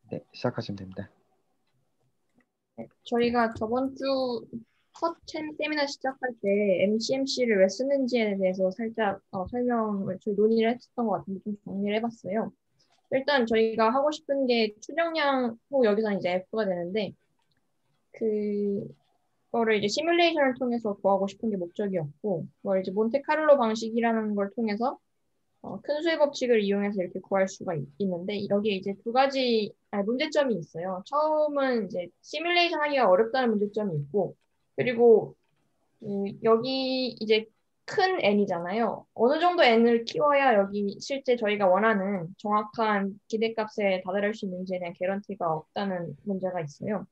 네, 시작하시면 됩니다. 네, 저희가 저번 주 첫 세미나 시작할 때 MCMC를 왜 쓰는지에 대해서 살짝 설명을 저희 논의를 했었던 것 같은데 좀 정리를 해봤어요. 일단 저희가 하고 싶은 게 추정량 후 여기서는 이제 F가 되는데 그거를 이제 시뮬레이션을 통해서 구하고 싶은 게 목적이었고 그걸 이제 몬테카를로 방식이라는 걸 통해서 큰 수의 법칙을 이용해서 이렇게 구할 수가 있는데 여기에 이제 두 가지 문제점이 있어요. 처음은 이제 시뮬레이션 하기가 어렵다는 문제점이 있고 그리고 여기 이제 큰 n이잖아요. 어느 정도 n을 키워야 여기 실제 저희가 원하는 정확한 기대값에 다다를 수 있는지에 대한 개런티가 없다는 문제가 있어요.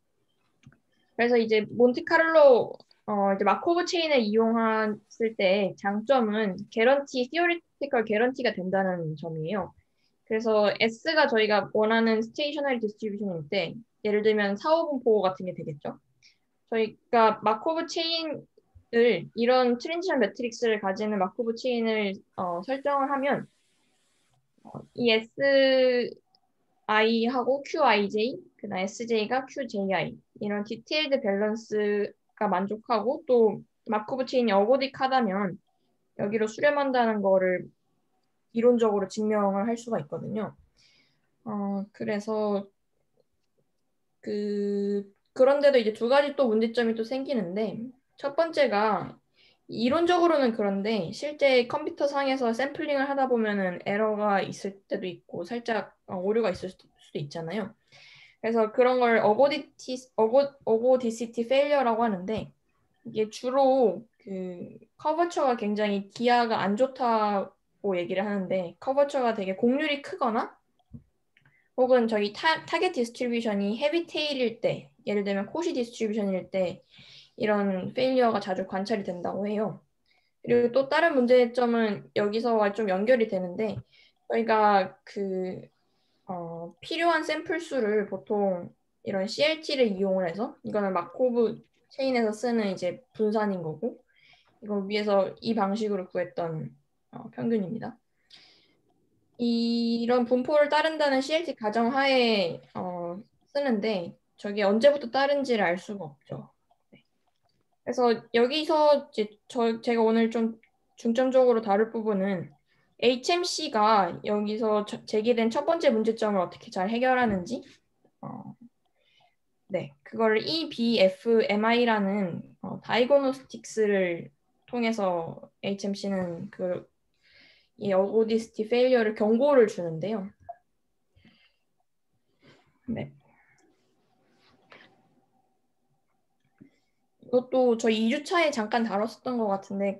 그래서 이제 몬테카를로 이제 마코브 체인을 이용했을 때 장점은 개런티, theoretical 개런티가 된다는 점이에요. 그래서 S가 저희가 원하는 스테이셔너리 디스트리뷰션일 때 예를 들면 4, 5분포 같은 게 되겠죠. 저희가 마코브 체인을 이런 트랜지션 매트릭스를 가지는 마코브 체인을 설정을 하면 이 SI하고 QIJ, 그다음 SJ가 QJI 이런 디테일드 밸런스가 만족하고 또 마코브 체인이 어고딕하다면 여기로 수렴한다는 거를 이론적으로 증명을 할 수가 있거든요. 그래서 그런데도 이제 두 가지 또 문제점이 또 생기는데, 첫 번째가 이론적으로는 그런데 실제 컴퓨터 상에서 샘플링을 하다 보면은 에러가 있을 때도 있고 살짝 오류가 있을 수도 있잖아요. 그래서 그런 걸 어고디시티 페일리어라고 하는데 이게 주로 커버처가 굉장히 기하가 안 좋다고 얘기를 하는데 커버처가 되게 곡률이 크거나 혹은 저희 타겟 디스트리뷰션이 헤비 테일일 때, 예를 들면 코시 디스트리뷰션일 때 이런 페일리어가 자주 관찰이 된다고 해요. 그리고 또 다른 문제점은 여기서와 좀 연결이 되는데 저희가 필요한 샘플 수를 보통 이런 CLT를 이용을 해서 이거는 마코브 체인에서 쓰는 이제 분산인 거고 이걸 위해서 이 방식으로 구했던 평균입니다. 이런 분포를 따른다는 CLT 가정하에 쓰는데 저게 언제부터 따른지를 알 수가 없죠. 네. 그래서 여기서 이제 제가 오늘 좀 중점적으로 다룰 부분은 HMC가 여기서 제기된 첫 번째 문제점을 어떻게 잘 해결하는지 네, 그걸 EBFMI라는 다이고노스틱스를 통해서 HMC는 이 어고디스티 페일리어를 경고를 주는데요. 네. 이것도 저희 2주차에 잠깐 다뤘었던 것 같은데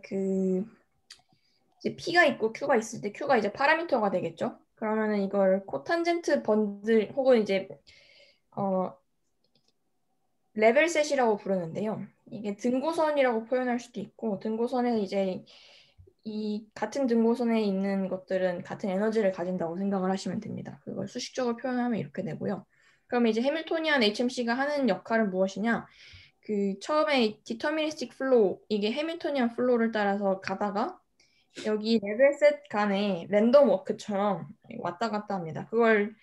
이제 P가 있고 Q가 있을 때 Q가 이제 파라미터가 되겠죠. 그러면은 이걸 코탄젠트 번들 혹은 이제 어, 레벨셋이라고 부르는데요. 이게 등고선이라고 표현할 수도 있고 등고선에서 이제 이 같은 등고선에 있는 것들은 같은 에너지를 가진다고 생각을 하시면 됩니다. 그걸 수식적으로 표현하면 이렇게 되고요. 그럼 이제 해밀토니안 HMC가 하는 역할은 무엇이냐? 처음에 디터미니스틱 플로우 이게 해밀토니안 플로우를 따라서 가다가 여기 레벨셋 간에 랜덤 워크처럼 왔다 갔다 합니다. 그걸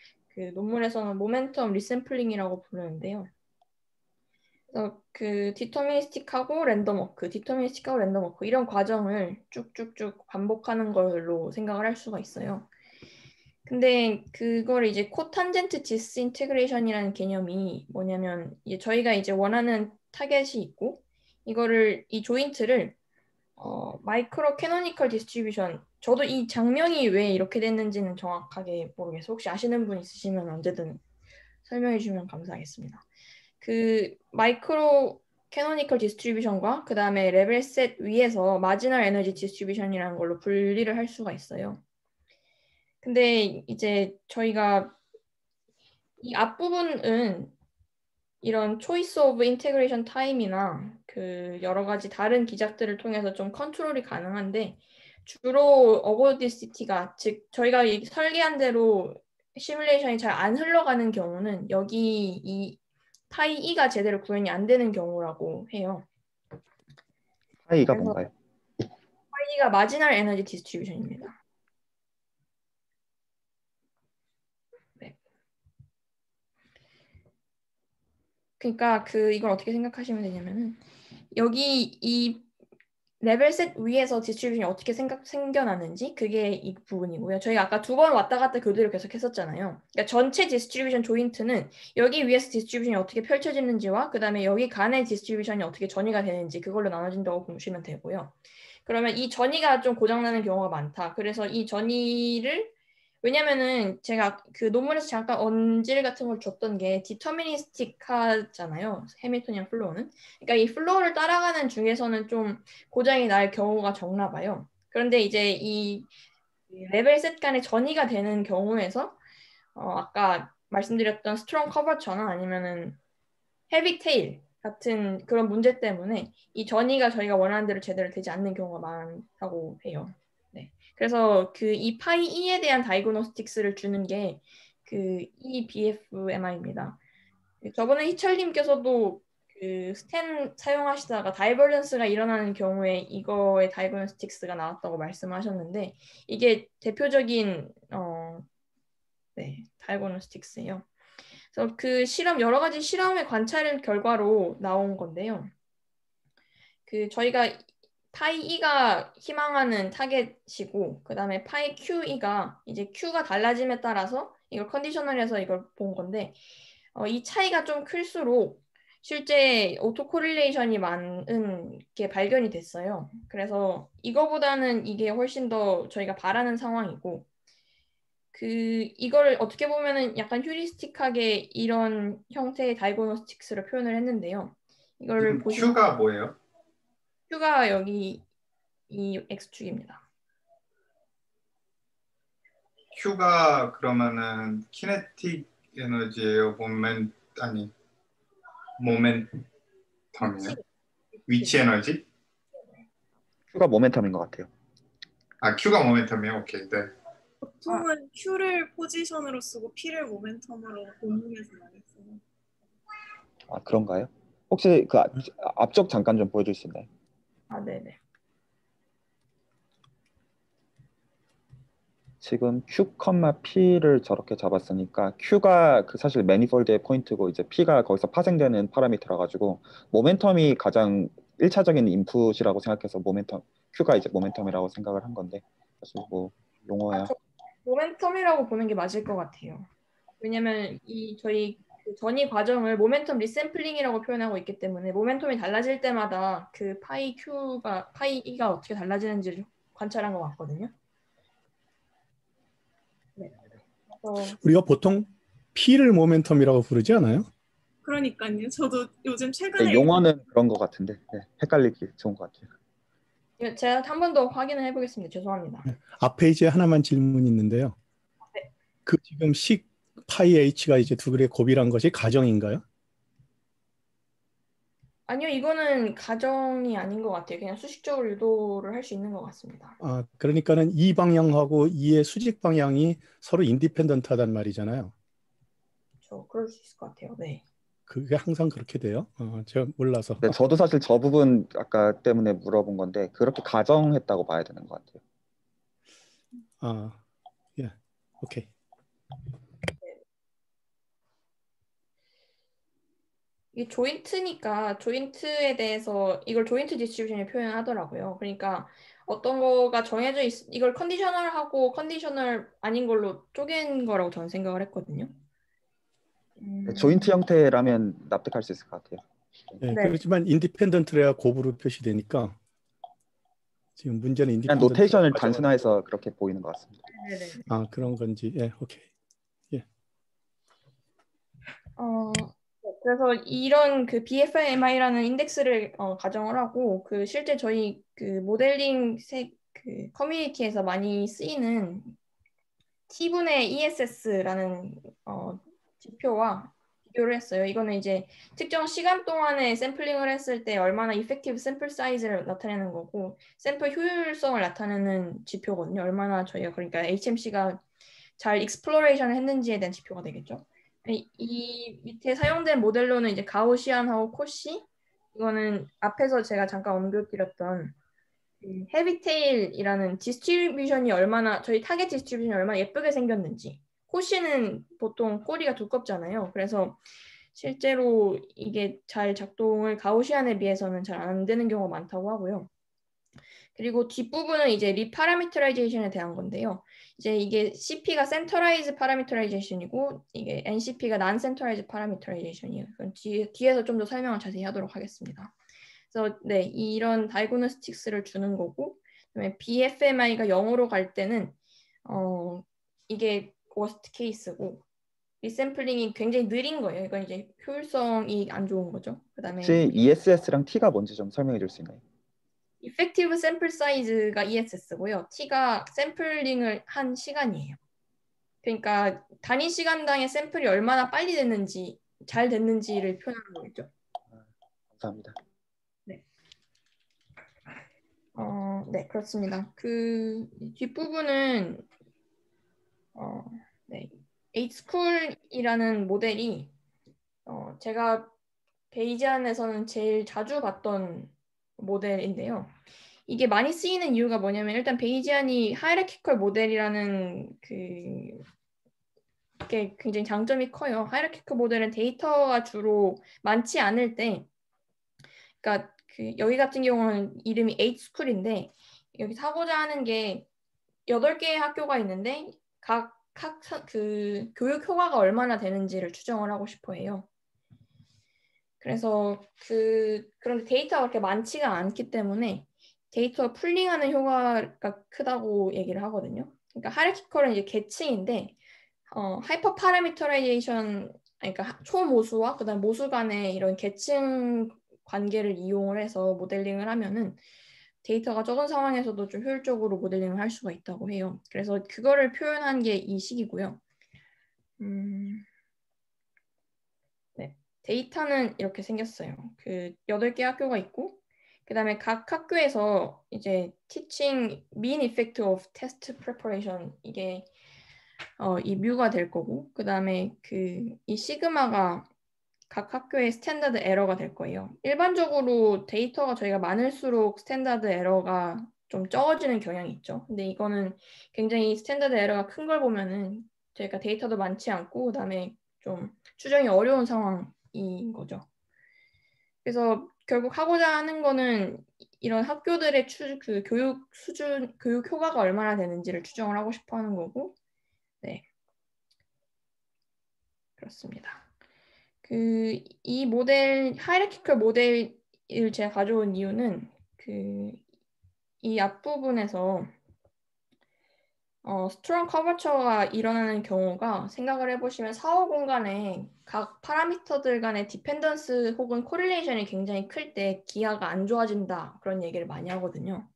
논문에서는 모멘텀 리샘플링이라고 부르는데요. 그래서 디터미니스틱하고 랜덤 워크, 디터미니스틱하고 랜덤 워크 이런 과정을 쭉쭉쭉 반복하는 걸로 생각을 할 수가 있어요. 근데 그걸 이제 코탄젠트 디스인테그레이션이라는 개념이 뭐냐면 저희가 이제 원하는 타겟이 있고 이 조인트를 마이크로 캐노니컬 디스트리뷰션 저도 이 장면이 왜 이렇게 됐는지는 정확하게 모르겠어요. 혹시 아시는 분 있으시면 언제든 설명해 주시면 감사하겠습니다. 마이크로 캐노니컬 디스트리뷰션과 그 다음에 레벨 셋 위에서 마지널 에너지 디스트리뷰션이라는 걸로 분리를 할 수가 있어요. 근데 이제 저희가 이 앞부분은 이런 초이스 오브 인테그레이션 타임이나 여러 가지 다른 기작들을 통해서 좀 컨트롤이 가능한데 주로 어거디시티가 즉 저희가 설계한 대로 시뮬레이션이 잘 안 흘러가는 경우는 여기 이 파이 E가 제대로 구현이 안 되는 경우라고 해요. 파이가 그래서 뭔가요? 파이 E가 마지널 에너지 디스트리뷰션입니다. 네. 그러니까 이걸 어떻게 생각하시면 되냐면은 여기 이 레벨 셋 위에서 디스트리뷰션이 어떻게 생겨났는지 그게 이 부분이고요. 저희가 아까 2번 왔다 갔다 교대를 계속 했었잖아요. 그러니까 전체 디스트리뷰션 조인트는 여기 위에서 디스트리뷰션이 어떻게 펼쳐지는지와 그 다음에 여기 간의 디스트리뷰션이 어떻게 전이가 되는지 그걸로 나눠진다고 보시면 되고요. 그러면 이 전이가 좀 고장나는 경우가 많다. 그래서 이 전이를 왜냐면은 제가 그 논문에서 잠깐 언질 같은 걸 줬던 게 디터미니스틱하잖아요. 해밀턴이랑 플로우는. 그러니까 이 플로우를 따라가는 중에서는 좀 고장이 날 경우가 적나 봐요. 그런데 이제 이 레벨 셋 간의 전이가 되는 경우에서 아까 말씀드렸던 스트롱 커버처나 아니면은 헤비 테일 같은 그런 문제 때문에 이 전이가 저희가 원하는 대로 제대로 되지 않는 경우가 많다고 해요. 네. 그래서 이 파이 E에 대한 다이그노스틱스를 주는 게 EBFMI입니다. 저번에 희철님께서도 스텐 사용하시다가 다이버전스가 일어나는 경우에 이거의 다이그노스틱스가 나왔다고 말씀하셨는데 이게 대표적인 다이그노스틱스예요. 그래서 여러 가지 실험의 관찰 결과로 나온 건데요. 저희가 파이 E가 희망하는 타겟이고, 그 다음에 파이 QE가 이제 Q가 달라짐에 따라서 이걸 컨디셔널해서 이걸 본 건데, 이 차이가 좀 클수록 실제 오토 코릴레이션이 많은 게 발견이 됐어요. 그래서 이거보다는 이게 훨씬 더 저희가 바라는 상황이고, 이걸 어떻게 보면은 약간 휴리스틱하게 이런 형태의 다이고노스틱스를 표현을 했는데요. 이거를 지금 보시면 Q가 뭐예요? Q가 여기 이 X축입니다. Q가 그러면은 키네틱 에너지예요? 모멘텀이에요? 위치 에너지? Q가 모멘텀인 것 같아요. 아, Q가 모멘텀이에요? 오케이, 네. 보통은 Q를 포지션으로 쓰고 P를 모멘텀으로 본문에서 많이 써요. 아, 그런가요? 혹시 앞쪽 잠깐 좀 보여줄 수 있나요? 아, 네네. 지금 Q, P를 저렇게 잡았으니까 Q가 사실 매니폴드의 포인트고 이제 P가 거기서 파생되는 파라미터라 가지고 모멘텀이 가장 1차적인 인풋이라고 생각해서 Q가 이제 모멘텀이라고 생각을 한 건데 사실 뭐 용어야. 모멘텀이라고 보는 게 맞을 것 같아요. 왜냐면 저희 전이 과정을 모멘텀 리샘플링이라고 표현하고 있기 때문에 모멘텀이 달라질 때마다 파이 E가 어떻게 달라지는지를 관찰한 것 같거든요. 네. 우리가 보통 P를 모멘텀이라고 부르지 않아요? 그러니까요. 저도 요즘 최근에 용어는 그런 것 같은데 헷갈리기 좋은 것 같아요. 제가 한 번 더 확인을 해보겠습니다. 죄송합니다. 앞에 이제 하나만 질문이 있는데요. 네. 지금 식 파이 H가 이제 두 개의 곱이란 것이 가정인가요? 아니요, 이거는 가정이 아닌 것 같아요. 그냥 수식적으로 유도를 할 수 있는 것 같습니다. 아, 그러니까는 이 방향하고 이의 수직 방향이 서로 인디펜던트하단 말이잖아요. 그렇죠. 그럴 수 있을 것 같아요. 네. 그게 항상 그렇게 돼요? 제가 몰라서. 네, 저도 사실 저 부분 아까 때문에 물어본 건데 그렇게 가정했다고 봐야 되는 것 같아요. 예, 오케이. 이게 조인트니까 조인트에 대해서 이걸 조인트 디스트리뷰션을 표현하더라고요. 그러니까 어떤 거가 정해져 이걸 컨디셔널하고 컨디셔널 아닌 걸로 쪼갠 거라고 저는 생각을 했거든요. 조인트 형태라면 납득할 수 있을 것 같아요. 네, 네. 그렇지만 인디펜던트래야 곱으로 표시되니까 지금 문제는 그냥 인디펜던트. 노테이션을 단순화해서 그렇게 보이는 것 같습니다. 네네. 그런 건지. 예, 오케이. 예. 그래서 이런 BFMI라는 인덱스를 가정을 하고 실제 저희 모델링 커뮤니티에서 많이 쓰이는 T분의 ESS라는 지표와 비교를 했어요. 이거는 이제 특정 시간 동안에 샘플링을 했을 때 얼마나 이펙티브 샘플 사이즈를 나타내는 거고 샘플 효율성을 나타내는 지표거든요. 얼마나 저희가 그러니까 HMC가 잘 익스플로레이션을 했는지에 대한 지표가 되겠죠. 이 밑에 사용된 모델로는 이제 가우시안하고 코시 이거는 앞에서 제가 잠깐 언급드렸던 헤비테일이라는 디스트리뷰션이 저희 타겟 디스트리뷰션이 얼마나 예쁘게 생겼는지 코시는 보통 꼬리가 두껍잖아요. 그래서 실제로 이게 잘 작동을 가우시안에 비해서는 잘 안 되는 경우가 많다고 하고요. 그리고 뒷부분은 이제 리파라미터라이제이션에 대한 건데요. 이제 이게 CP가 센터라이즈 파라미터라이제이션이고 이게 NCP가 난 센터라이즈 파라미터라이제이션이에요. 그럼 뒤에서 좀 더 설명을 자세히 하도록 하겠습니다. 그래서 네, 이런 다이고노스틱스를 주는 거고, 그다음에 BFMI가 0으로 갈 때는 이게 워스트 케이스고 리샘플링이 굉장히 느린 거예요. 이건 이제 효율성이 안 좋은 거죠. 그다음에 혹시 ESS랑 T가 뭔지 좀 설명해 줄 수 있나요? Effective Sample Size가 ESS고요. T가 샘플링을 한 시간이에요. 그러니까 단위 시간당의 샘플이 얼마나 빨리 됐는지, 잘 됐는지를 표현하는 거겠죠. 감사합니다. 네. 네, 그렇습니다. 그 뒷부분은 네, Hschool이라는 모델이 제가 베이지안에서는 제일 자주 봤던 모델인데요. 이게 많이 쓰이는 이유가 뭐냐면 일단 베이지안이 하이라키컬 모델이라는 게 굉장히 장점이 커요. 하이라키컬 모델은 데이터가 주로 많지 않을 때, 그러니까 여기 같은 경우는 이름이 Hschool인데 여기 하고자 하는 게 8개의 학교가 있는데 각 교육 효과가 얼마나 되는지를 추정을 하고 싶어 해요. 그래서 그런데 데이터가 그렇게 많지가 않기 때문에 데이터 풀링하는 효과가 크다고 얘기를 하거든요. 그러니까 하이라키컬은 이제 계층인데 하이퍼 파라미터라이제이션, 그러니까 초모수와 그다음 모수 간의 이런 계층 관계를 이용을 해서 모델링을 하면은 데이터가 적은 상황에서도 좀 효율적으로 모델링을 할 수가 있다고 해요. 그래서 그거를 표현한 게 이 식이고요. 네. 데이터는 이렇게 생겼어요. 8개 학교가 있고, 그 다음에 각 학교에서 이제 teaching mean effect of test preparation, 이게 이 뮤가 될 거고, 그 다음에 이 시그마가 각 학교의 스탠다드 에러가 될 거예요. 일반적으로 데이터가 저희가 많을수록 스탠다드 에러가 좀 적어지는 경향이 있죠. 근데 이거는 굉장히 스탠다드 에러가 큰 걸 보면은 저희가 데이터도 많지 않고 그다음에 좀 추정이 어려운 상황인 거죠. 그래서 결국 하고자 하는 거는 이런 학교들의 교육 수준, 교육 효과가 얼마나 되는지를 추정을 하고 싶어 하는 거고, 네, 그렇습니다. 이 모델, 하이라키컬 모델을 제가 가져온 이유는 이 앞부분에서 스트롱 커버처가 일어나는 경우가 생각을 해보시면 사후 공간에 각 파라미터들 간의 디펜던스 혹은 코릴레이션이 굉장히 클 때 기하가 안 좋아진다, 그런 얘기를 많이 하거든요.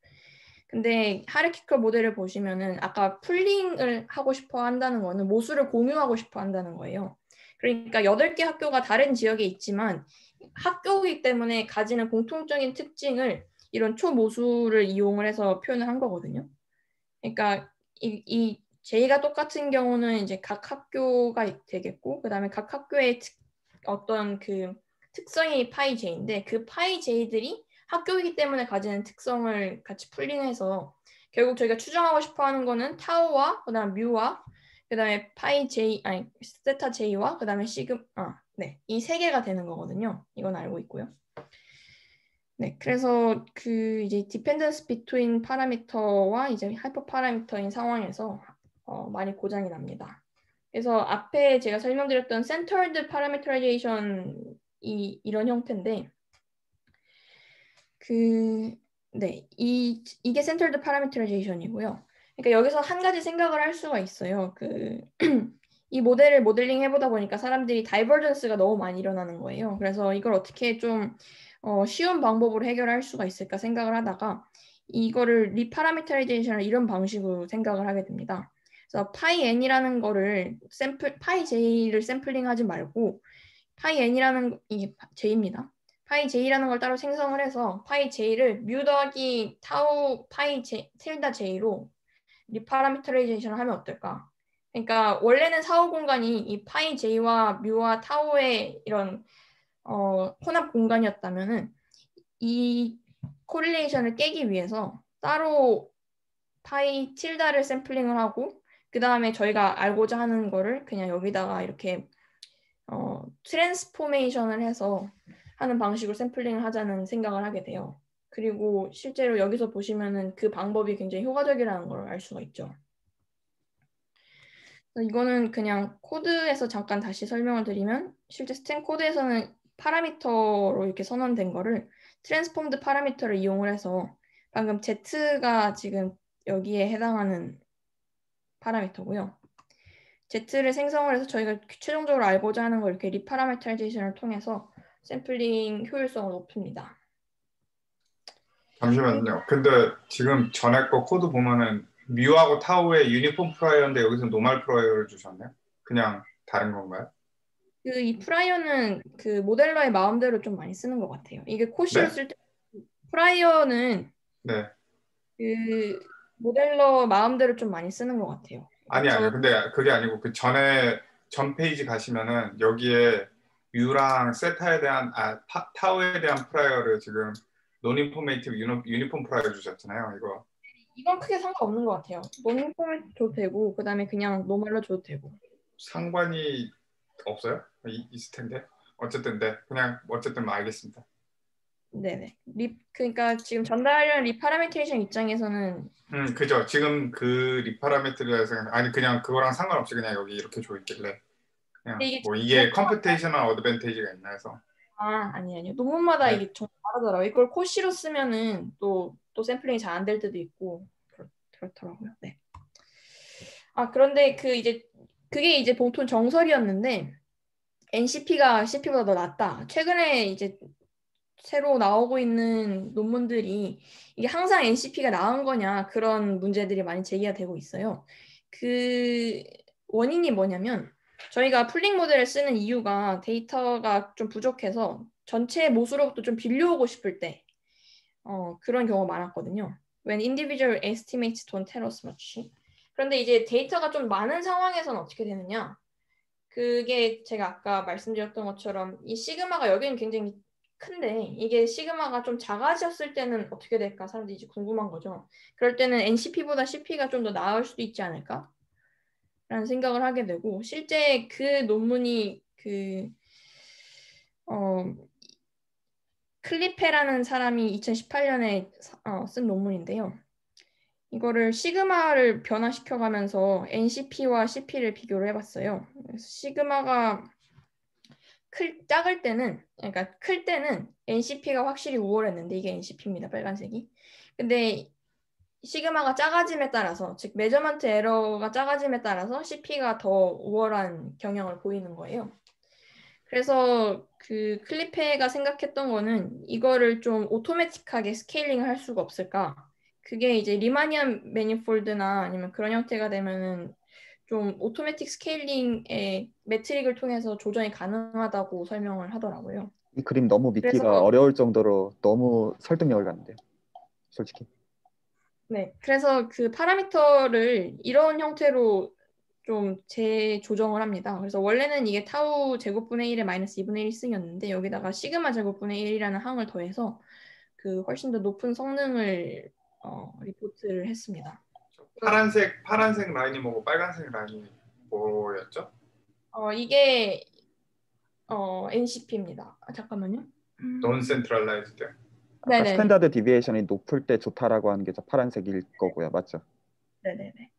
근데 하이라키컬 모델을 보시면은 아까 풀링을 하고 싶어 한다는 거는 모수를 공유하고 싶어 한다는 거예요. 그러니까 8개 학교가 다른 지역에 있지만 학교이기 때문에 가지는 공통적인 특징을 이런 초모수를 이용을 해서 표현을 한 거거든요. 그러니까 이 J가 똑같은 경우는 이제 각 학교가 되겠고, 그 다음에 각 학교의 어떤 특성이 파이 J인데 그 파이 J들이 학교이기 때문에 가지는 특성을 같이 풀링해서 결국 저희가 추정하고 싶어 하는 거는 타우와 그다음 뮤와 그다음에 파이 J, 아니 세타 J와 그다음에 네, 이 3개가 되는 거거든요. 이건 알고 있고요. 네, 그래서 이제 디펜던스 비트윈 파라미터와 이제 하이퍼 파라미터인 상황에서 많이 고장이 납니다. 그래서 앞에 제가 설명드렸던 센터드 파라미터라이제이션이 이런 형태인데 네, 이게 센터드 파라미터라이제이션이고요. 그러니까 여기서 한 가지 생각을 할 수가 있어요. 이 모델을 모델링 해보다 보니까 사람들이 다이버전스가 너무 많이 일어나는 거예요. 그래서 이걸 어떻게 좀 쉬운 방법으로 해결할 수가 있을까 생각을 하다가 이거를 리파라미터라이제이션을 이런 방식으로 생각을 하게 됩니다. 그래서 파이 n이라는 거를 파이 j를 샘플링하지 말고 파이 n이라는 이게 j입니다. 파이 j라는 걸 따로 생성을 해서 파이 j를 뮤 더하기 타우 파이 j 틸다 j로 리파라미터라이제이션을 하면 어떨까? 그러니까 원래는 사후 공간이 이 파이 j와 뮤와 타우의 이런 혼합 공간이었다면은 이 코릴레이션을 깨기 위해서 따로 파이 틸다를 샘플링을 하고 그 다음에 저희가 알고자 하는 거를 그냥 여기다가 이렇게 트랜스포메이션을 해서 하는 방식으로 샘플링을 하자는 생각을 하게 돼요. 그리고 실제로 여기서 보시면은 그 방법이 굉장히 효과적이라는 걸 알 수가 있죠. 이거는 그냥 코드에서 잠깐 다시 설명을 드리면 실제 스탠 코드에서는 파라미터로 이렇게 선언된 거를 트랜스폼드 파라미터를 이용을 해서 방금 Z가 지금 여기에 해당하는 파라미터고요. Z를 생성을 해서 저희가 최종적으로 알고자 하는 걸 이렇게 리파라메타이제이션을 통해서 샘플링 효율성을 높입니다. 잠시만요. 근데 지금 전에 거 코드 보면은 뮤하고 타우에 유니폼 프라이어인데 여기서 노멀 프라이어를 주셨네요. 그냥 다른 건가요? 이 프라이어는 그 모델러의 마음대로 좀 많이 쓰는 것 같아요. 이게 코시로 네? 쓸 때 프라이어는 네. 그 모델러 마음대로 좀 많이 쓰는 것 같아요. 아니요. 근데 그게 아니고 그 전에 전 페이지 가시면은 여기에 뮤랑 세타에 대한 타우에 대한 프라이어를 지금 논인포메이티브 유니폼 프라이어 주셨잖아요. 이건 크게 상관없는 것 같아요. 노멀 포맷 줘도 되고 그 다음에 그냥 노멀로 줘도 되고. 상관이 없어요? 있을 텐데. 어쨌든 네. 그냥 어쨌든 뭐 알겠습니다. 네네. 그러니까 지금 전달하려는 리파라메테이션 입장에서는 그죠. 지금 그 리파라메트리에서 아니 그냥 그거랑 상관없이 그냥 여기 이렇게 줘 있길래 그냥 이게 뭐 이게 컴퓨테이셔널 어드밴티지가 있나 해서. 아니요. 논문마다 네. 이게 좀 다르더라고요. 이걸 코시로 쓰면은 또 샘플링이 잘 안 될 때도 있고 그렇더라고요. 네. 그런데 그게 이제 보통 정설이었는데 NCP가 CP보다 더 낫다. 최근에 이제 새로 나오고 있는 논문들이 이게 항상 NCP가 나은 거냐 그런 문제들이 많이 제기가 되고 있어요. 그 원인이 뭐냐면 저희가 풀링 모델을 쓰는 이유가 데이터가 좀 부족해서 전체 모수로부터 좀 빌려오고 싶을 때 그런 경우가 많았거든요. When individual estimates don't tell us much. 그런데 이제 데이터가 좀 많은 상황에서는 어떻게 되느냐? 그게 제가 아까 말씀드렸던 것처럼 이 시그마가 여기는 굉장히 큰데 이게 시그마가 좀 작아졌을 때는 어떻게 될까 사람들이 이제 궁금한 거죠. 그럴 때는 NCP보다 CP가 좀 더 나을 수도 있지 않을까? 라는 생각을 하게 되고 실제 그 논문이 클리페라는 사람이 2018년에 쓴 논문인데요. 이거를 시그마를 변화시켜가면서 NCP와 CP를 비교를 해봤어요. 그래서 시그마가 작을 때는, 그러니까 클 때는 NCP가 확실히 우월했는데 이게 NCP입니다. 빨간색이. 근데 시그마가 작아짐에 따라서, 즉 메저먼트 에러가 작아짐에 따라서 CP가 더 우월한 경향을 보이는 거예요. 그래서 그 클리페가 생각했던 거는 이거를 좀 오토매틱하게 스케일링을 할 수가 없을까? 그게 이제 리마니안 매니폴드나 아니면 그런 형태가 되면은 좀 오토매틱 스케일링의 매트릭을 통해서 조정이 가능하다고 설명을 하더라고요. 이 그림 너무 믿기가 그래서 어려울 정도로 너무 설득력을 갖는데요. 솔직히. 네, 그래서 그 파라미터를 이런 형태로 좀 재조정을 합니다. 그래서 원래는 이게 타우 제곱분의 1에 마이너스 2분의 1승이었는데 여기다가 시그마 제곱분의 1이라는 항을 더해서 그 훨씬 더 높은 성능을 리포트를 했습니다. 파란색 라인이 뭐고 빨간색 라인이 뭐였죠? 이게 NCP입니다. 잠깐만요. 논 센트럴라이즈드. 아까 네네네. 스탠다드 디비에이션이 높을 때 좋다라고 하는 게 저 파란색일 거고요. 맞죠? 네네네.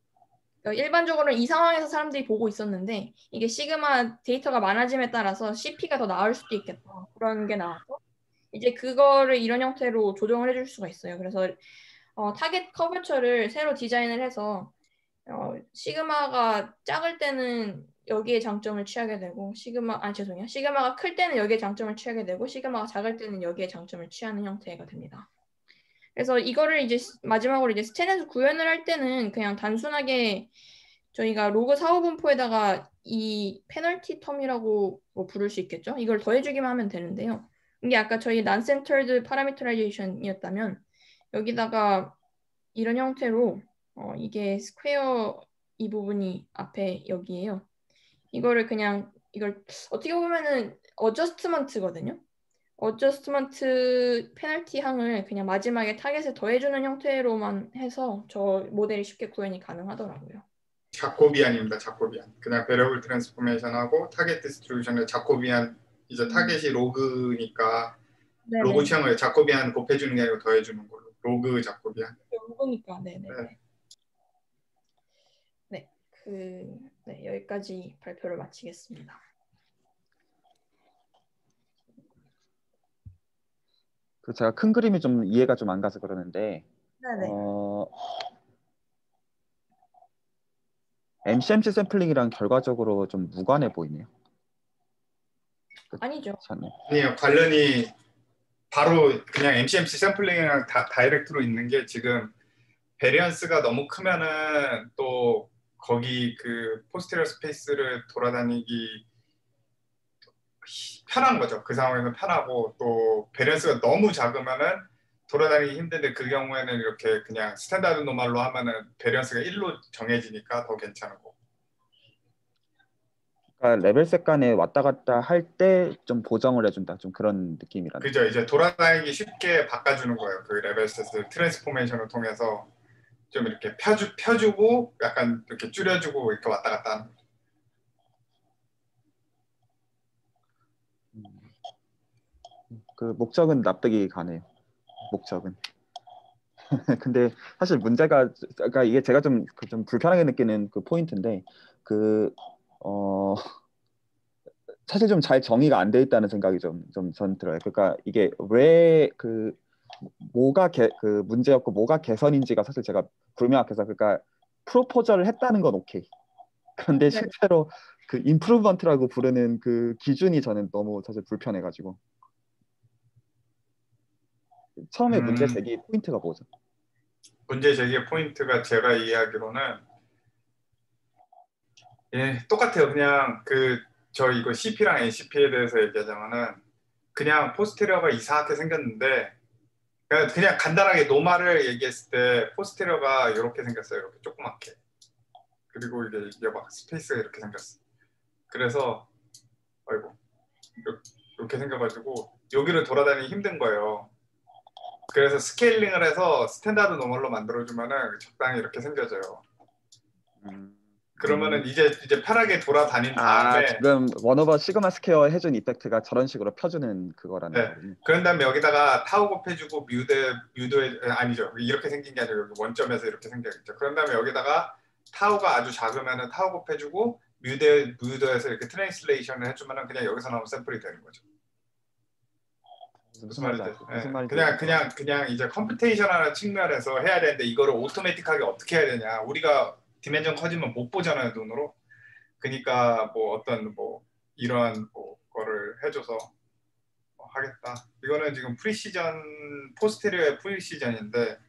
일반적으로는 이 상황에서 사람들이 보고 있었는데 이게 시그마 데이터가 많아짐에 따라서 CP가 더 나을 수도 있겠다. 그런 게 나와서 이제 그거를 이런 형태로 조정을 해줄 수가 있어요. 그래서 타겟 커버처를 새로 디자인을 해서 시그마가 작을 때는 여기에 장점을 취하게 되고 시그마가 클 때는 여기에 장점을 취하게 되고 시그마가 작을 때는 여기에 장점을 취하는 형태가 됩니다. 그래서 이거를 이제 마지막으로 이제 스탠에서 구현을 할 때는 그냥 단순하게 저희가 로그 사후 분포에다가 이 페널티 텀이라고 뭐 부를 수 있겠죠? 이걸 더해주기만 하면 되는데요. 이게 아까 저희 non-centered parameterizzation이었다면 여기다가 이런 형태로 이게 스퀘어 이 부분이 앞에 여기에요. 이걸 어떻게 보면은 어저스트먼트거든요. 어저스트먼트 페널티 항을 그냥 마지막에 타겟에 더해주는 형태로만 해서 저 모델이 쉽게 구현이 가능하더라고요. 자코비안입니다. 자코비안. 그냥 베리어블 트랜스포메이션하고 타겟 디스트리뷰션의 자코비안 이제 타겟이 로그니까 로그 네네. 취향을 자코비안 곱해주는 게 아니고 더해주는 걸로. 로그 자코비안. 요거니까 네네. 네. 네, 네, 여기까지 발표를 마치겠습니다. 그 제가 큰 그림이 좀 이해가 좀 안 가서 그러는데 네네. MCMC 샘플링이랑 결과적으로 좀 무관해 보이네요. 아니죠. 그렇잖아요. 아니요, 관련이 바로 그냥 MCMC 샘플링이랑 다이렉트로 있는 게 지금 베리언스가 너무 크면은 또 거기 그 포스테리어 스페이스를 돌아다니기 편한 거죠. 그 상황에서 편하고 또 베리언스가 너무 작으면은 돌아다니기 힘든데 그 경우에는 이렇게 그냥 스탠다드 노멀로 하면은 베리언스가 1로 정해지니까 더 괜찮고. 그러니까 레벨셋 간에 왔다 갔다 할 때 좀 보정을 해준다. 좀 그런 느낌이라는. 그죠. 이제 돌아다니기 쉽게 바꿔주는 거예요. 그 레벨셋을 트랜스포메이션을 통해서 좀 이렇게 펴주고 약간 이렇게 줄여주고 이렇게 왔다 갔다 하는 거죠. 그 목적은 납득이 가네요. 목적은. 근데 사실 문제가 그러니까 이게 제가 좀 불편하게 느끼는 그 포인트인데 그 사실 좀 잘 정의가 안 돼 있다는 생각이 좀 전 들어요. 그러니까 이게 왜 그 뭐가 그 문제였고 뭐가 개선인지가 사실 제가 불명확해서 그러니까 프로포저를 했다는 건 오케이. 그런데 네. 실제로 그 임프루먼트라고 부르는 그 기준이 저는 너무 사실 불편해가지고 처음에 문제 제기 포인트가 뭐죠? 문제 제기의 포인트가 제가 이해하기로는 똑같아요. 그냥 저 이거 CP랑 NCP에 대해서 얘기하자면은 그냥 포스테리어가 이상하게 생겼는데 그냥 간단하게 노말을 얘기했을 때 포스테리어가 이렇게 생겼어요. 이렇게 조그맣게. 그리고 이게 막 스페이스가 이렇게 생겼어. 그래서 아이고 이렇게 생겨가지고 여기를 돌아다니기 힘든 거예요. 그래서 스케일링을 해서 스탠다드 노멀로 만들어주면은 적당히 이렇게 생겨져요. 그러면은 이제 편하게 돌아다닌 다음에 지금 원오버 시그마 스퀘어 해준 이펙트가 저런 식으로 펴주는 그거라는 네. 거군요. 그런 다음에 여기다가 타우 곱해주고 뮤드에 아니죠. 이렇게 생긴 게 아니고 여기 원점에서 이렇게 생겨있죠. 그런 다음에 여기다가 타우가 아주 작으면은 타우 곱해주고 뮤드에서 이렇게 트랜슬레이션을 해주면은 그냥 여기서 나온 샘플이 되는 거죠. 무슨 말인지 그냥 이제 컴퓨테이션하는 측면에서 해야 되는데 이거를 오토매틱하게 어떻게 해야 되냐. 우리가 디멘전 커지면 못 보잖아요, 눈으로. 그러니까 뭐 어떤 뭐 이러한 뭐 거를 해줘서 하겠다. 이거는 지금 프리시전 포스테리어의 프리시전인데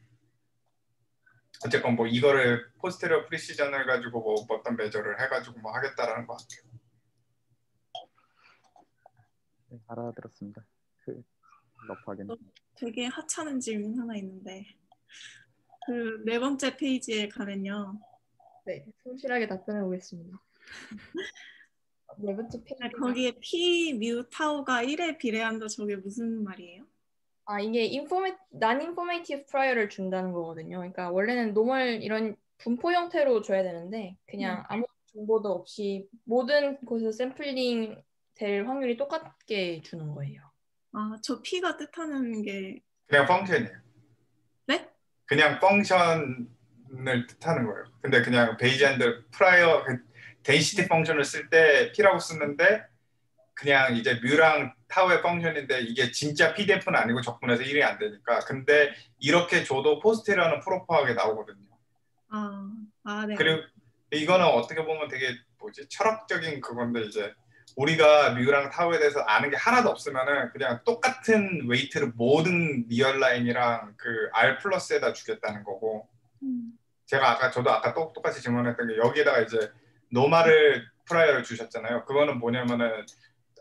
어쨌건 뭐 이거를 포스테리어 프리시전을 가지고 뭐 어떤 매저를 해가지고 뭐 하겠다라는 것 같아요. 네, 알아들었습니다. 러프하게는. 되게 하찮은 질문 하나 있는데 그 네 번째 페이지에 가면요. 네, 성실하게 답변해 보겠습니다. 네 번째 페이지. 거기에 P, 뮤, 타우가 1에 비례한다. 저게 무슨 말이에요? 이게 non informative prior를 준다는 거거든요. 그러니까 원래는 노멀 이런 분포 형태로 줘야 되는데 그냥 아무 정보도 없이 모든 곳에서 샘플링 될 확률이 똑같게 주는 거예요. 저 P가 뜻하는 게 그냥 펑션이에요. 네? 그냥 펑션을 뜻하는 거예요. 근데 그냥 베이지앤드 프라이어 데이시티 펑션을 쓸 때 P라고 쓰는데 그냥 이제 뮤랑 타우의 펑션인데 이게 진짜 PDF는 아니고 적분해서 1이 안 되니까. 근데 이렇게 줘도 포스테리어는 프로퍼하게 나오거든요. 네. 그리고 이거는 어떻게 보면 되게 철학적인 그건데 이제 우리가 뮤랑 타우에 대해서 아는 게 하나도 없으면은 그냥 똑같은 웨이트를 모든 리얼 라인이랑 그 R 플러스에다 주겠다는 거고. 저도 아까 똑같이 질문했던 게 여기에다가 이제 노말을 프라이어를 주셨잖아요. 그거는 뭐냐면은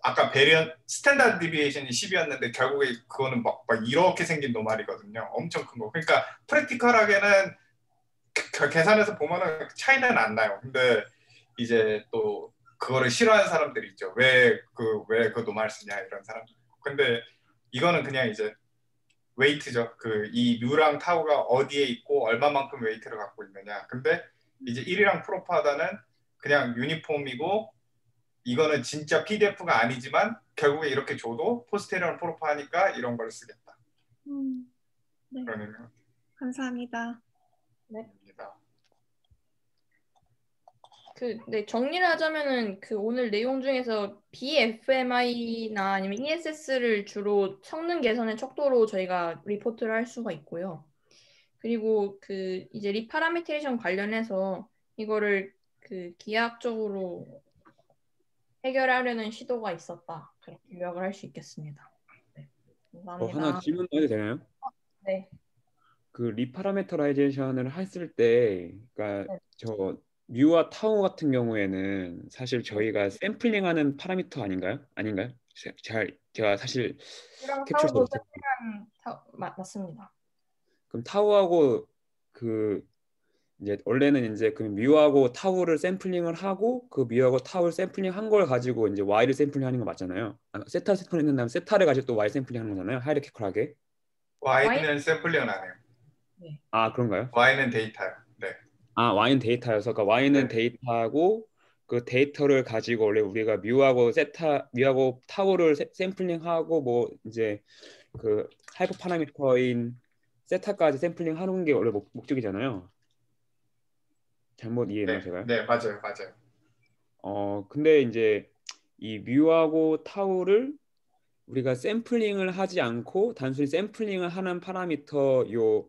아까 베리언 스탠다드 디비에이션이 10이었는데 결국에 그거는 막 이렇게 생긴 노말이거든요. 엄청 큰 거. 그러니까 프랙티컬하게는 계산해서 보면은 차이는 안 나요. 근데 이제 또 그거를 싫어하는 사람들이 있죠. 왜 그 노말 쓰냐 이런 사람들. 근데 이거는 그냥 이제 웨이트죠. 이 뮤랑 타우가 어디에 있고 얼마만큼 웨이트를 갖고 있느냐. 근데 이제 1이랑 프로파다는 그냥 유니폼이고 이거는 진짜 PDF가 아니지만 결국에 이렇게 줘도 포스테리어랑 프로파 하니까 이런 걸 쓰겠다. 네, 그런 의미입니다. 감사합니다. 네, 정리를 하자면은 오늘 내용 중에서 BFMI나 아니면 ESS를 주로 성능 개선의 척도로 저희가 리포트를 할 수가 있고요. 그리고 이제 리파라미테이션 관련해서 이거를 기하학적으로 해결하려는 시도가 있었다. 그렇게 요약을 할 수 있겠습니다. 네, 감사합니다. 하나 질문 해도 되나요? 네. 그 리파라메터라이제이션을 했을 때, 그러니까 네. 저 뮤와 타우 같은 경우에는 사실 저희가 샘플링하는 파라미터 아닌가요? 아닌가요? 제가 사실 이랑 캡처를 타우도 못했어요. 맞습니다. 그럼 타우하고 그 이제 원래는 이제 그 뮤하고 타우를 샘플링을 하고 그 뮤하고 타우를 샘플링 한 걸 가지고 이제 y를 샘플링하는 거 맞잖아요. 세타 샘플링 한 다음 세타를 가지고 또 y 샘플링 하는 거잖아요. 하이라키컬하게. Y는 샘플링은 안 해요. 네. 아, 그런가요? Y는 데이터요. 네. 아, y는 데이터여서 그러니까 y는 네. 데이터하고 그 데이터를 가지고 원래 우리가 뮤하고 타우를 샘플링하고 뭐 이제 그 하이퍼 파라미터인 세타까지 샘플링 하는 게 원래 목적이잖아요. 잘못 이해했나 네. 제가요? 네, 맞아요. 근데 이제 이 뮤하고 타우를 우리가 샘플링을 하지 않고 단순히 샘플링을 하는 파라미터 요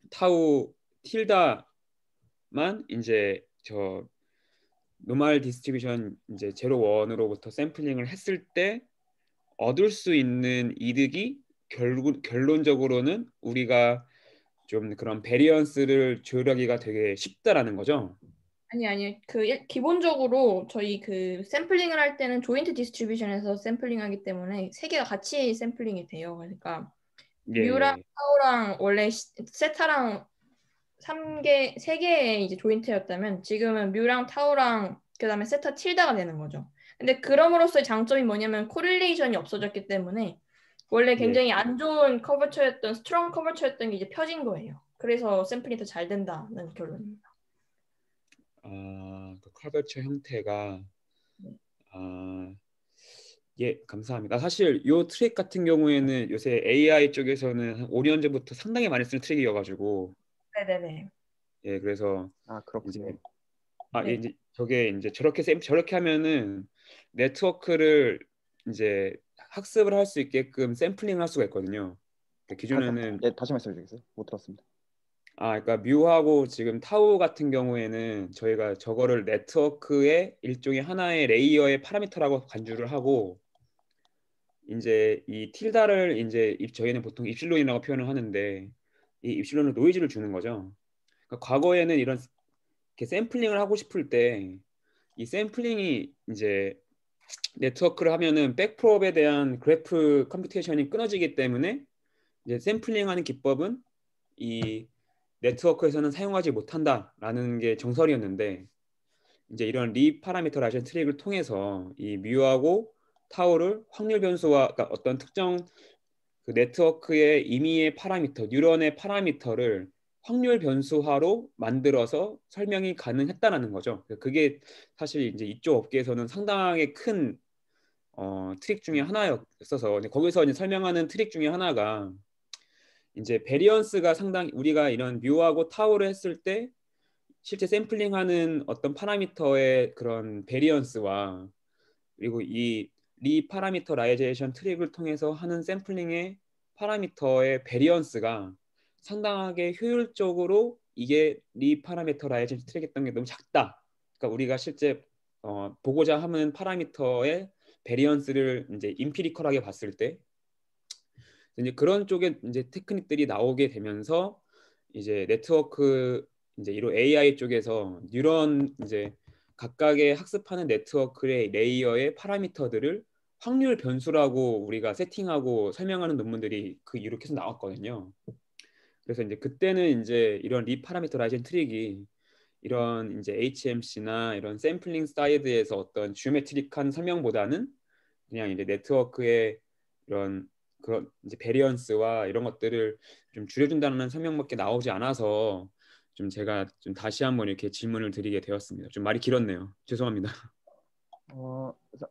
타우 틸다만 이제 저 노멀 디스트리뷰션 이제 제로 원으로부터 샘플링을 했을 때 얻을 수 있는 이득이 결론적으로는 우리가 좀 그런 베리언스를 조율하기가 되게 쉽다라는 거죠. 아니. 기본적으로 저희 샘플링을 할 때는 조인트 디스트리뷰션에서 샘플링하기 때문에 세 개가 같이 샘플링이 돼요. 그러니까 뮤랑 예. 타우랑 원래 세타랑 세 개의 이제 조인트였다면 지금은 뮤랑 타우랑 그다음에 세타 틸다가 되는 거죠. 근데 그럼으로써의 장점이 뭐냐면 코릴레이션이 없어졌기 때문에 원래 굉장히 안 좋은 커버처였던 스트롱 커버처였던 게 이제 펴진 거예요. 그래서 샘플링이 더 잘 된다는 결론입니다. 그 커버처 형태가 감사합니다. 사실 이 트랙 같은 경우에는 요새 AI 쪽에서는 한 5년 전부터 상당히 많이 쓰는 트랙이어가지고 네네네. 그래서 그렇군요. 네. 이제 저게 이제 저렇게 하면은 네트워크를 이제 학습을 할 수 있게끔 샘플링을 할 수가 있거든요. 기존에는 다시 말씀해 주겠어요? 못 들었습니다. 그러니까 뮤하고 지금 타우 같은 경우에는 저희가 저거를 네트워크의 일종의 하나의 레이어의 파라미터라고 간주를 하고 이제 이 틸다를 이제 저희는 보통 입실론이라고 표현을 하는데 이 입실론은 노이즈를 주는 거죠. 그러니까 과거에는 이런 이렇게 샘플링을 하고 싶을 때 이 샘플링이 이제 네트워크를 하면은 백프롭에 대한 그래프 컴퓨테이션이 끊어지기 때문에 이제 샘플링하는 기법은 이 네트워크에서는 사용하지 못한다라는 게 정설이었는데 이제 이런 리파라미터라이제이션 트릭을 통해서 이 뮤하고 타우를 확률 변수와 그러니까 어떤 특정 그 네트워크의 임의의 파라미터, 뉴런의 파라미터를 확률 변수화로 만들어서 설명이 가능했다라는 거죠. 그게 사실 이제 이쪽 업계에서는 상당히 큰 트릭 중에 하나였어서 거기서 이제 설명하는 트릭 중에 하나가 이제 베리언스가 상당히 우리가 이런 뮤하고 타우를 했을 때 실제 샘플링하는 어떤 파라미터의 그런 베리언스와 그리고 이 리파라미터라이제이션 트릭을 통해서 하는 샘플링의 파라미터의 베리언스가 상당하게 효율적으로 이게 리파라미터라이제이션 트릭했던 게 너무 작다. 그러니까 우리가 실제 보고자 하는 파라미터의 베리언스를 이제 임피리컬하게 봤을 때 이제 그런 쪽에 이제 테크닉들이 나오게 되면서 이제 네트워크 이제 이런 AI 쪽에서 뉴런 이제 각각의 학습하는 네트워크의 레이어의 파라미터들을 확률 변수라고 우리가 세팅하고 설명하는 논문들이 그 이후로 계속 나왔거든요. 그래서 이제 그때는 이제 이런 리파라미터라이제이션 트릭이 이런 이제 HMC나 이런 샘플링 사이드에서 어떤 지오메트릭한 설명보다는 그냥 이제 네트워크의 이런 그런 이제 베리언스와 이런 것들을 좀 줄여준다는 설명밖에 나오지 않아서 좀 제가 좀 다시 한번 이렇게 질문을 드리게 되었습니다. 좀 말이 길었네요. 죄송합니다.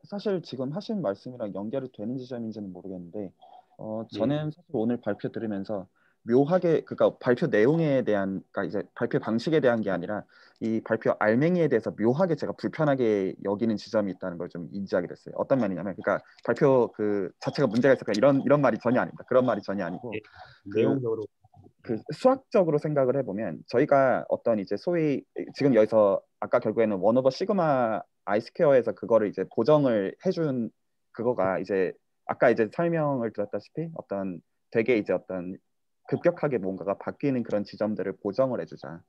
사실 지금 하신 말씀이랑 연결이 되는 지점인지는 모르겠는데 예. 저는 사실 오늘 발표 들으면서 묘하게 그러니까 발표 내용에 대한 그러니까 이제 발표 방식에 대한 게 아니라 이 발표 알맹이에 대해서 묘하게 제가 불편하게 여기는 지점이 있다는 걸 좀 인지하게 됐어요. 어떤 말이냐면 그러니까 발표 그 자체가 문제가 있을까 이런 말이 전혀 아닙니다. 그런 말이 전혀 아니고 예. 그 내용적으로 수학적으로 생각을 해보면 저희가 어떤 이제 소위 지금 여기서 아까 결국에는 원 오버 시그마 I 스퀘어에서 그거를 이제 보정을 해준 그거가 이제 아까 이제 설명을 들었다시피 어떤 되게 이제 어떤 급격하게 뭔가가 바뀌는 그런 지점들을 보정을 해주자.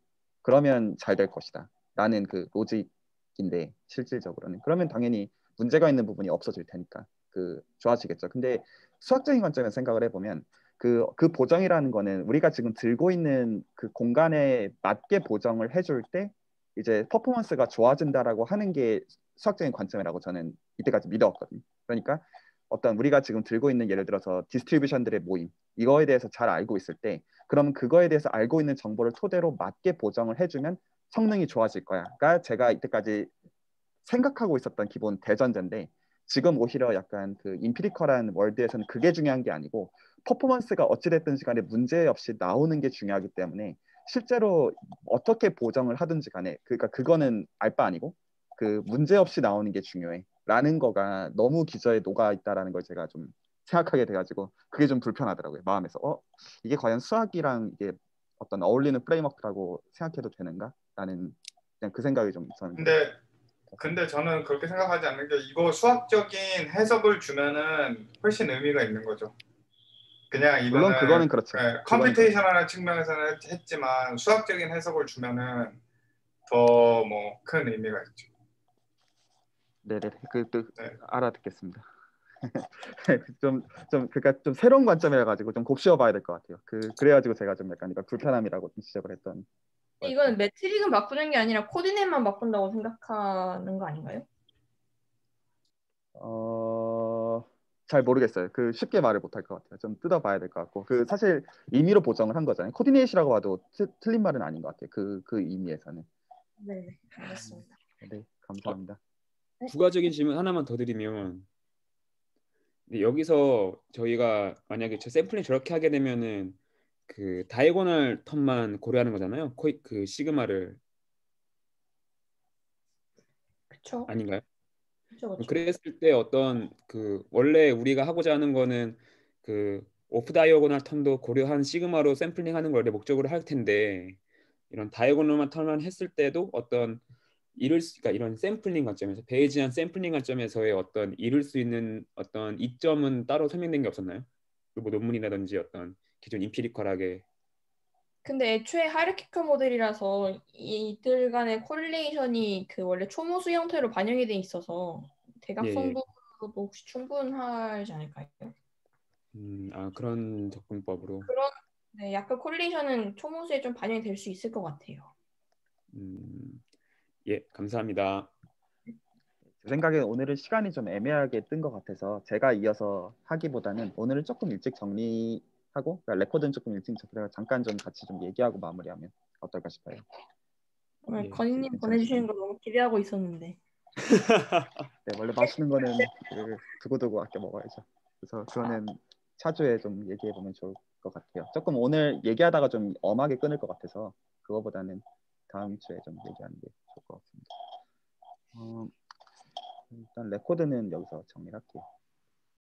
그러면 잘 될 것이다. 라는 그 로직인데 실질적으로는 그러면 당연히 문제가 있는 부분이 없어질 테니까 그 좋아지겠죠. 근데 수학적인 관점에서 생각을 해보면 그 보정이라는 거는 우리가 지금 들고 있는 그 공간에 맞게 보정을 해줄 때 이제 퍼포먼스가 좋아진다라고 하는 게 수학적인 관점이라고 저는 이때까지 믿어왔거든요. 그러니까 어떤 우리가 지금 들고 있는 예를 들어서 디스트리뷰션들의 모임 이거에 대해서 잘 알고 있을 때 그럼 그거에 대해서 알고 있는 정보를 토대로 맞게 보정을 해주면 성능이 좋아질 거야가 제가 이때까지 생각하고 있었던 기본 대전제인데 지금 오히려 약간 그 인피리컬한 월드에서는 그게 중요한 게 아니고 퍼포먼스가 어찌됐든 시간에 문제 없이 나오는 게 중요하기 때문에 실제로 어떻게 보정을 하든지 간에 그러니까 그거는 알 바 아니고 그 문제 없이 나오는 게 중요해 라는 거가 너무 기저에 녹아 있다라는 걸 제가 좀 생각하게 돼가지고 그게 좀 불편하더라고요. 마음에서 이게 과연 수학이랑 이게 어떤 어울리는 프레임워크라고 생각해도 되는가? 라는 그냥 그 생각이 좀 있었는데 근데 저는 그렇게 생각하지 않는 게 이거 수학적인 해석을 주면은 훨씬 의미가 있는 거죠. 그냥 물론 그거는 이거는 그렇죠. 컴퓨테이셔널한 측면에서는 했지만 수학적인 해석을 주면은 더 뭐 큰 의미가 있죠. 네네 그 네. 알아듣겠습니다. 좀 그러니까 좀 새로운 관점이라 가지고 좀 곱씹어봐야 될 것 같아요. 그래가지고 제가 좀 약간 이거 불편함이라고 좀 지적을 했던. 이거는 매트릭은 바꾸는 게 아니라 코디네임만 바꾼다고 생각하는 거 아닌가요? 잘 모르겠어요. 쉽게 말을 못할 것 같아요. 좀 뜯어봐야 될 것 같고 사실 임의로 보정을 한 거잖아요. 코디네이시라고 봐도 틀린 말은 아닌 것 같아요. 그 의미에서는. 네, 알겠습니다. 네, 감사합니다. 부가적인 질문 하나만 더 드리면 근데 여기서 저희가 만약에 저 샘플링 저렇게 하게 되면은 그 다이고널 텀만 고려하는 거잖아요. 그 시그마를 그렇죠. 아닌가요? 그렇죠. 그랬을 때 어떤 그 원래 우리가 하고자 하는 거는 그 오프 다이어고널 텀도 고려한 시그마로 샘플링하는 걸 원래 목적으로 할 텐데 이런 다이어고널만 텀만 했을 때도 어떤 그러니까 이런 샘플링 관점에서 베이지안 샘플링 관점에서의 어떤 이룰 수 있는 어떤 이점은 따로 설명된 게 없었나요? 뭐 논문이라든지 어떤 기존 임피리컬하게 근데 애초에 하이라키컬 모델이라서 이들 간의 코릴레이션이 그 원래 초모수 형태로 반영이 돼 있어서 예. 대각성도 혹시 충분하지 않을까요? 그런 접근법으로 네, 약간 코릴레이션은 초모수에 좀 반영이 될 수 있을 것 같아요. 예, 감사합니다. 제 생각에 오늘은 시간이 좀 애매하게 뜬 것 같아서 제가 이어서 하기보다는 오늘은 조금 일찍 정리하고 그러니까 레코드는 조금 일찍 접근해서 잠깐 좀 같이 좀 얘기하고 마무리하면 어떨까 싶어요. 오늘 예. 건희님 보내주시는 거 너무 기대하고 있었는데. 네, 원래 맛있는 거는 두고두고 아껴 먹어야죠. 그래서 그거는 차주에 좀 얘기해 보면 좋을 것 같아요. 조금 오늘 얘기하다가 좀 엄하게 끊을 것 같아서 그거보다는 다음 주에 좀 얘기하는 게 좋을 것 같습니다. 일단 레코드는 여기서 정리할게요.